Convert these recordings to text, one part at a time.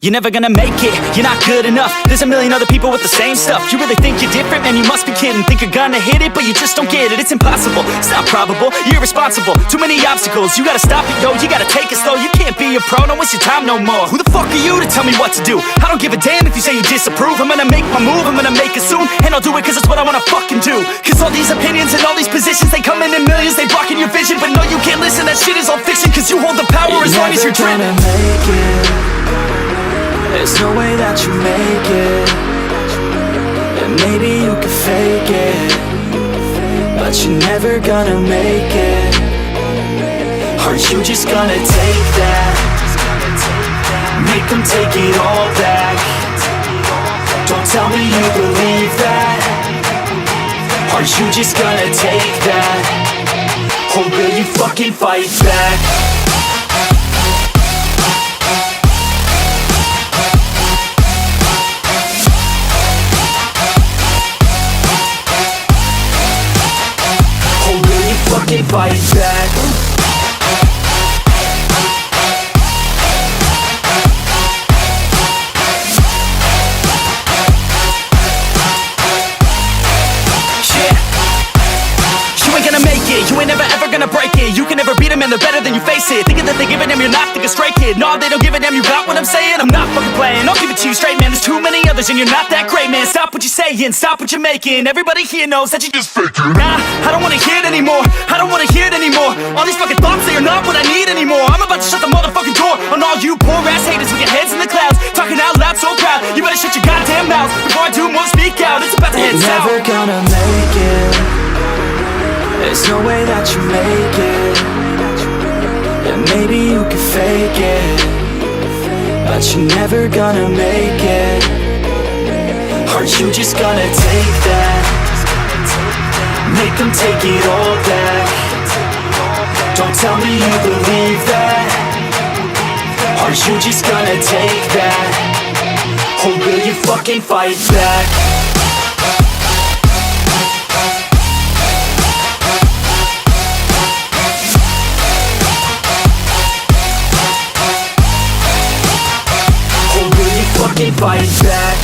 You're never gonna make it, you're not good enough. There's a million other people with the same stuff. You really think you're different? Man, you must be kidding. Think you're gonna hit it, but you just don't get it. It's impossible, it's not probable, you're irresponsible. Too many obstacles, you gotta stop it, yo. You gotta take it slow, you can't be a pro. Don't waste your time no more. Who the fuck are you to tell me what to do? I don't give a damn if you say you disapprove. I'm gonna make my move, I'm gonna make it soon. And I'll do it cause it's what I wanna fucking do. Cause all these opinions and all these positions, they come in millions, they blocking your vision. But no, you can't listen, that shit is all fiction. Cause you hold the power as long as you're dreaming. Make it. There's no way that you make it. And maybe you can fake it, but you're never gonna make it. Aren't you just gonna take that? Make them take it all back. Don't tell me you believe that. Aren't you just gonna take that? Or will you fucking fight back? Fucking fight back. You ain't gonna make it, you ain't never ever gonna break it. You can never beat them and they're better than you face it. Thinking that they give a damn, you're not thinking straight, kid. No, they don't give a damn, you got what I'm saying? I'm not fucking playing, I'll give it to you straight, man. There's too many others and you're not that great, man. Stop what you're saying, stop what you're making. Everybody here knows that you just faking. Nah, I don't wanna hear it anymore, I don't wanna hear it anymore. All these fucking thoughts, they are not what I need anymore. I'm about to shut the motherfucking door on all you poor ass haters with your heads in the clouds, talking out loud so proud. You better shut your goddamn mouth before I do more, speak out. It's about to head south. You're never gonna make it. There's no way that you make it. And maybe you can fake it, but you're never gonna make it. Aren't you just gonna take that? Make them take it all back. Don't tell me you believe that. Aren't you just gonna take that? Or will you fucking fight back? Fucking fight back.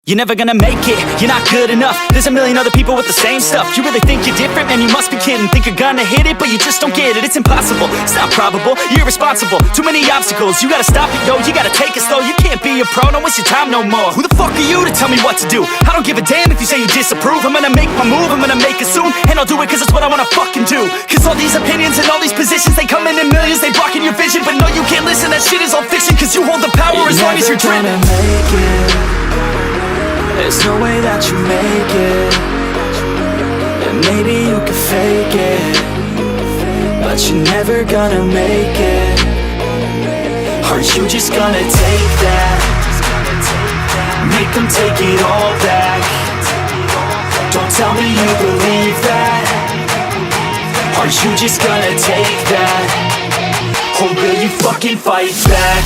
You're never gonna make it, you're not good enough. There's a million other people with the same stuff. You really think you're different? Man, you must be kidding. Think you're gonna hit it, but you just don't get it. It's impossible, it's not probable, you're irresponsible. Too many obstacles, you gotta stop it, yo. You gotta take it slow, you can't be a pro. Don't waste your time no more. Who the fuck are you to tell me what to do? I don't give a damn if you say you disapprove. I'm gonna make my move, I'm gonna make it soon. And I'll do it cause it's what I wanna fucking do. Cause all these opinions and all these positions, they come in millions, they blocking your vision. But no, you can't listen, that shit is all fiction. Cause you hold the power as long as you're dreaming. There's no way that you make it. And maybe you can fake it, but you're never gonna make it. Aren't you just gonna take that? Make them take it all back. Don't tell me you believe that. Aren't you just gonna take that? Or will you fucking fight back?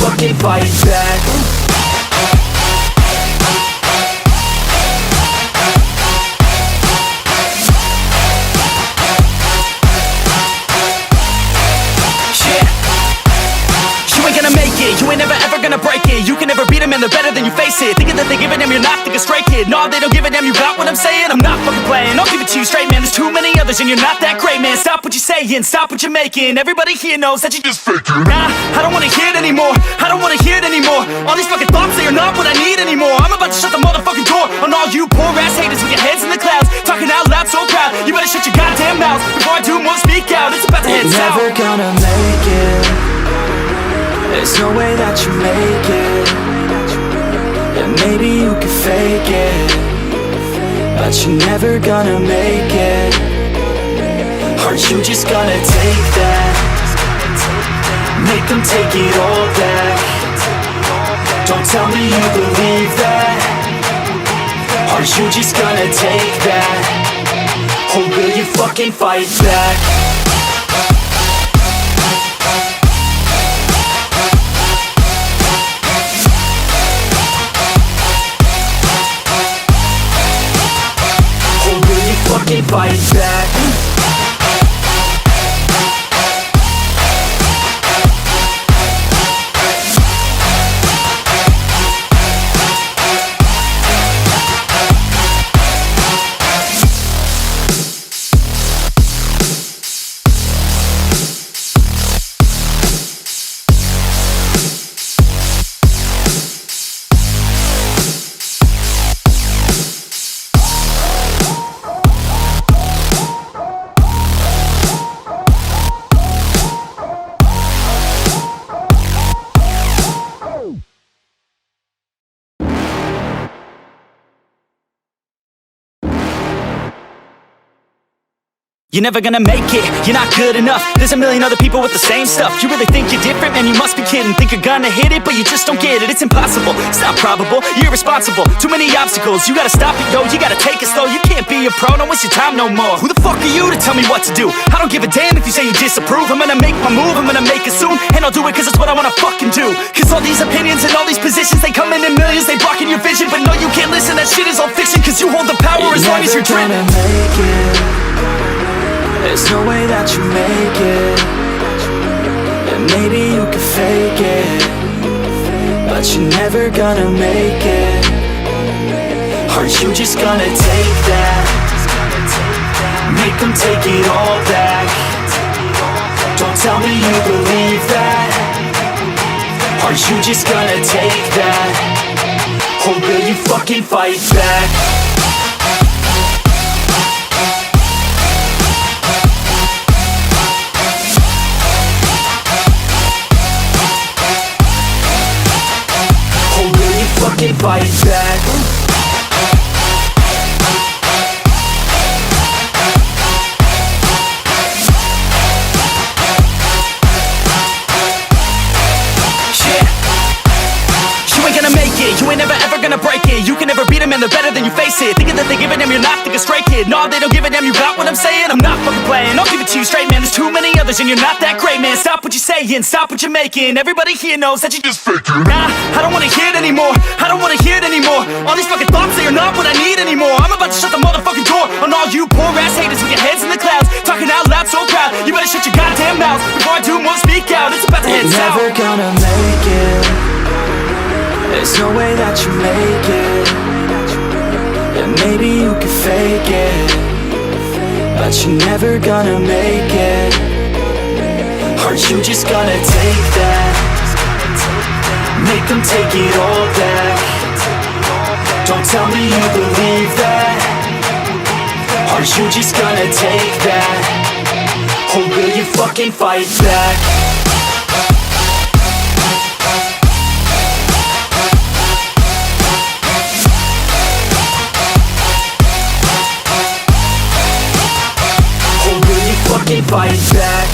Fucking fight back. Yeah. You ain't gonna make it, you ain't never ever gonna break it. You can never beat them and they're better than you face face it. Thinking that they give a damn, you're not thinking straight, kid. No, they don't give a damn, you got what I'm saying? I'm not fucking playing, I'll give it to you straight, man. There's too many others and you're not that great, man. Stop what you're saying, stop what you're making. Everybody here knows that you just faking. Nah, I don't wanna hear it anymore, I don't wanna hear it anymore. All these fucking thoughts, they are not what I need anymore. I'm about to shut the motherfucking door on all you poor ass haters with your heads in the clouds, talking out loud so proud. You better shut your goddamn mouth before I do more, speak out. It's about to head south. You're never gonna make it. There's no way that you make it. Yeah, maybe you could fake it, but you're never gonna make it. Aren't you just gonna take that? Make them take it all back. Don't tell me you believe that. Aren't you just gonna take that? Or will you fucking fight back? Or will you fucking fight back? You're never gonna make it, you're not good enough. There's a million other people with the same stuff. You really think you're different? Man, you must be kidding. Think you're gonna hit it, but you just don't get it. It's impossible, it's not probable, you're irresponsible. Too many obstacles, you gotta stop it, yo. You gotta take it slow, you can't be a pro. Don't waste your time no more. Who the fuck are you to tell me what to do? I don't give a damn if you say you disapprove. I'm gonna make my move, I'm gonna make it soon. And I'll do it cause it's what I wanna fucking do. Cause all these opinions and all these positions, they come in millions, they blocking your vision. But no, you can't listen, that shit is all fiction. Cause you hold the power as long as you're dreaming. You're never gonna make it. There's no way that you make it. And maybe you could fake it, but you're never gonna make it. Aren't you just gonna take that? Make them take it all back. Don't tell me you believe that. Aren't you just gonna take that? Or will you fucking fight back? Fucking fight back. You ain't gonna make it, you ain't never ever gonna break it. You can never beat them and they're better than you, face it. Thinking that they give a damn, you're not thinking straight, kid. No, they don't give a damn, you got what I'm saying? I'm not fucking playing, I'll give it to you straight, man. There's too many others and you're not that great, man. Stop what you're saying, stop what you're making. Everybody here knows that you just faking. Nah, I don't wanna hear it anymore, I don't wanna hear it anymore. All these fucking thoughts, they are not what I need anymore. I'm about to shut the motherfucking door on all you poor ass haters with your heads in the clouds, talking out loud so proud. You better shut your goddamn mouth before I do more, speak out. It's about to head south. You're never gonna make it. There's no way that you make it. Yeah, maybe you could fake it, but you're never gonna make it. Aren't you just gonna take that? Make them take it all back. Don't tell me you believe that. Aren't you just gonna take that? Or will you fucking fight back? Fucking fight back.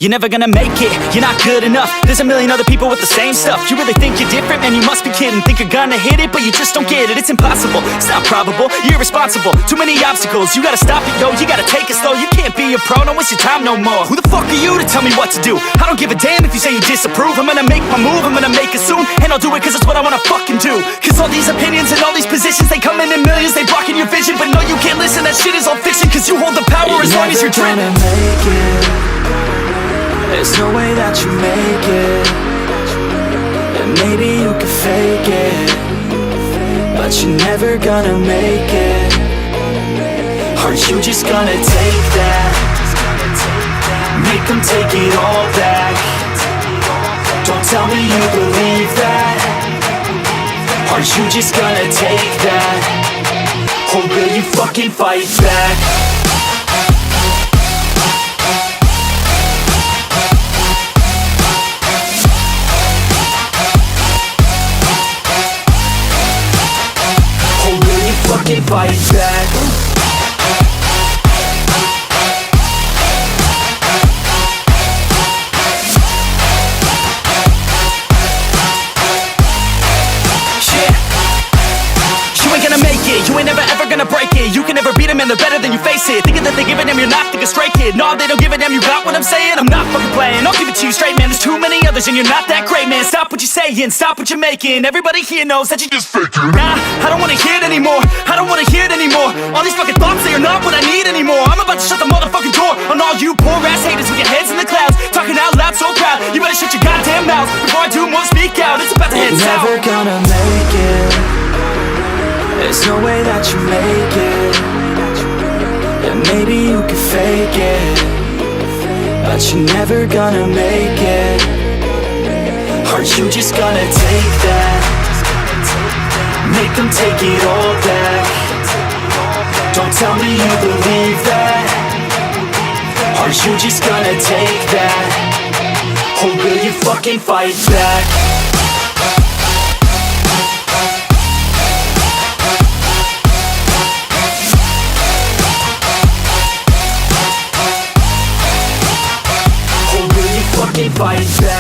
You're never gonna make it, you're not good enough. There's a million other people with the same stuff. You really think you're different? Man, you must be kidding. Think you're gonna hit it, but you just don't get it. It's impossible, it's not probable, you're irresponsible. Too many obstacles, you gotta stop it, yo. You gotta take it slow, you can't be a pro. Don't waste your time no more. Who the fuck are you to tell me what to do? I don't give a damn if you say you disapprove. I'm gonna make my move, I'm gonna make it soon. And I'll do it cause it's what I wanna fucking do. Cause all these opinions and all these positions, they come in millions, they blocking your vision. But no, you can't listen, that shit is all fiction. Cause you hold the power as long as you're dreaming. Make it. There's no way that you make it. And maybe you can fake it, but you're never gonna make it. Are you just gonna take that? Make them take it all back. Don't tell me you believe that. Are you just gonna take that? Or will you fucking fight back? Fucking fight back. You ain't gonna make it, you ain't never ever gonna break it. You can never beat them and they're better than you face it. Thinking that they give a damn, you're not, think a straight kid. No, they don't give a damn, you got what I'm saying? I'm not fucking playing, I'll give it to you straight, man. There's too many others and you're not that great, man. Stop what you're saying, stop what you're making. Everybody here knows that you just faking. Nah, I don't wanna hear it anymore, I don't wanna hear it anymore. All these fucking thoughts, they are not what I need anymore. I'm about to shut the motherfucking door on all you poor ass haters with your heads in the clouds, talking out loud so proud. You better shut your goddamn mouth before I do more speak out. It's about to head south. You're never gonna make it. There's no way that you make it. And maybe you can fake it, but you're never gonna make it. Are you just gonna take that? Make them take it all back. Don't tell me you believe that. Are you just gonna take that? Or will you fucking fight back? Fight back.